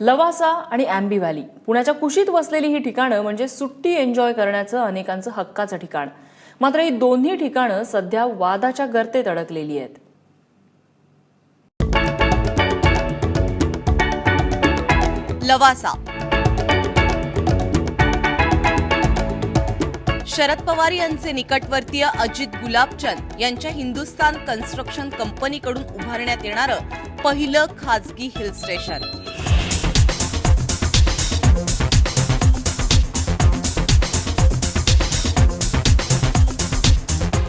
लवासा आणि अँबी व्हॅली पुण्याच्या कुशीत वसलेली ही ठिकाणं म्हणजे सुट्टी एन्जॉय करण्याचं अनेकांचं हक्काचं ठिकाण. मात्र ही दोन्ही ठिकाणं सध्या वादाच्या गर्तेत अडकलेली आहेत. लवासा शरद पवार यांचे निकटवर्तीय अजित गुलाबचंद यांच्या हिंदुस्तान कन्स्ट्रक्शन कंपनीकडून उभारण्यात येणारं पहिलं खाजगी हिल स्टेशन.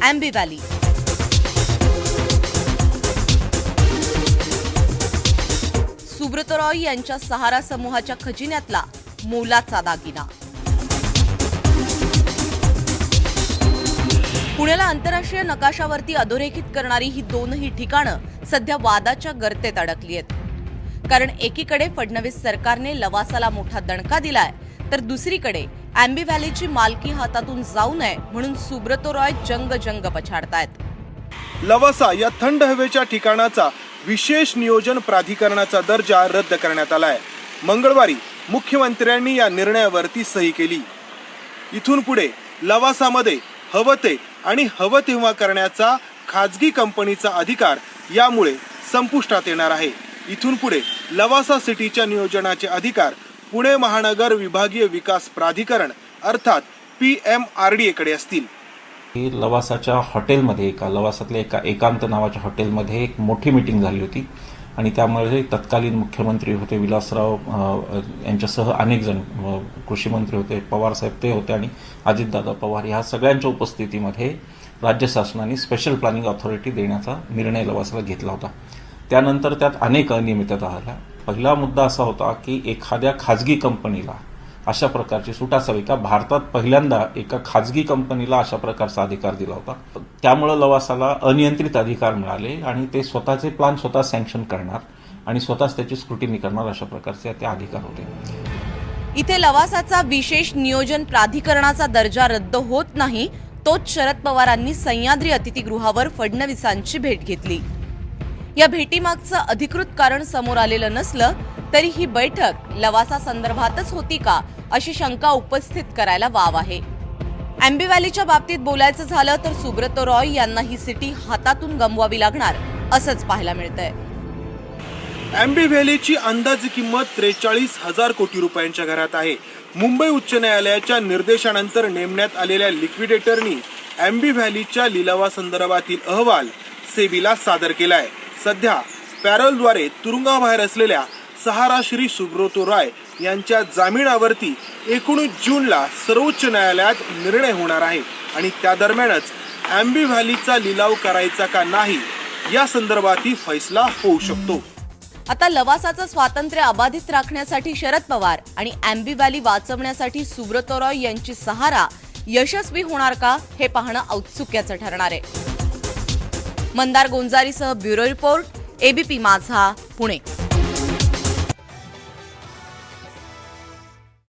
अँबी व्हॅली सुब्रत रॉय यांच्या सहारा समूहाच्या खजिन्यातला मोलाचा दागिना. पुण्याला आंतरराष्ट्रीय नकाशावरती अधोरेखित करणारी ही दोनही ठिकाणं सध्या वादाच्या गर्तेत अडकली आहेत. कारण एकीकडे फडणवीस सरकारने लवासाला मोठा दणका दिलाय, तर दुसरीकडे अँबी व्हॅलीची मालकी हातातून जाऊ नये म्हणून सुब्रत रॉय जंग पछाडतायत. लवासा या थंड हवेच्या ठिकाणाचा विशेष नियोजन प्राधिकरणाचा दर्जा रद्द करण्यात आलाय. मंगळवारी मुख्यमंत्र्यांनी या निर्णयावरती सही केली. इथून पुढे लवासामध्ये हवं ते आणि हवं तेव्हा करण्याचा खाजगी कंपनीचा अधिकार यामुळे संपुष्टात येणार आहे. इथून पुढे लवासा सिटीच्या नियोजनाचे अधिकार पुणे महानगर विभागीय विकास प्राधिकरण अर्थात PMRDA कडे असतील. लवासाच्या हॉटेलमध्ये लवासातल्या एका एकांत नावाच्या हॉटेलमध्ये एक मोठी मीटिंग झाली होती आणि त्यामध्ये तत्कालीन मुख्यमंत्री होते विलासराव यांच्यासह अनेक जण, कृषी मंत्री होते, पवार साहेब ते होते आणि अजितदादा पवार, ह्या सगळ्यांच्या उपस्थितीमध्ये राज्य शासनाने स्पेशल प्लॅनिंग ऑथॉरिटी देण्याचा निर्णय लवासाला घेतला होता. त्यानंतर त्यात अनेक अनियमितता झाल्या. पहिला मुद्दा असा होता की एखाद्या खाजगी कंपनीला अशा प्रकारची सूट असावी का? भारतात पहिल्यांदा एका खाजगी कंपनीला अशा प्रकारचा अधिकार दिला होता. त्यामुळे लवासाला अनियंत्रित अधिकार मिळाले आणि ते स्वतःचे प्लॅन स्वतः सँक्शन करणार आणि स्वतःच त्याची स्क्रुटिनी करणार, अशा प्रकारचे ते अधिकार होते. इथे लवासाचा विशेष नियोजन प्राधिकरणाचा दर्जा रद्द होत नाही, तोच शरद पवारांनी सह्याद्री अतिथीगृहावर फडणवीसांची भेट घेतली. या भेटीमागचं अधिकृत कारण समोर आलेलं नसलं तरी ही बैठक लवासा संदर्भातच होती का, अशी शंका उपस्थित करायला वाव आहे. अँबी व्हॅलीच्या बाबतीत बोलायचं झालं तर सुब्रत रॉय यांना ही सिटी हातातून गमवावी लागणार असंच पाहायला मिळतंय. अँबी व्हॅलीची अंदाजे किंमत 43,000 कोटी रुपयांच्या घरात आहे. मुंबई उच्च न्यायालयाच्या निर्देशानंतर नेमण्यात आलेल्या लिक्विडेटरनी अँबी व्हॅलीच्या लिलावासंदर्भातील अहवाल सेबीला सादर केलाय. सध्या पॅरोलद्वारे तुरुंगाबाहेर असलेल्या सहारा श्री सुब्रत रॉय यांच्या जामिनावरती 19 जूनला सर्वोच्च न्यायालयात निर्णय होणार आहे आणि त्या दरम्यानच अँबी व्हॅलीचा लिलाव करायचा का नाही या संदर्भातील फैसला होऊ शकतो. आता लवासाचं स्वातंत्र्य अबाधित राखण्यासाठी शरद पवार आणि अँबी व्हॅली वाचवण्यासाठी सुब्रत रॉय यांची सहारा यशस्वी होणार का, हे पाहणं औत्सुक्याचं ठरणार आहे. मंदार गोंजारीसह ब्युरो रिपोर्ट, ABP माझा, पुणे.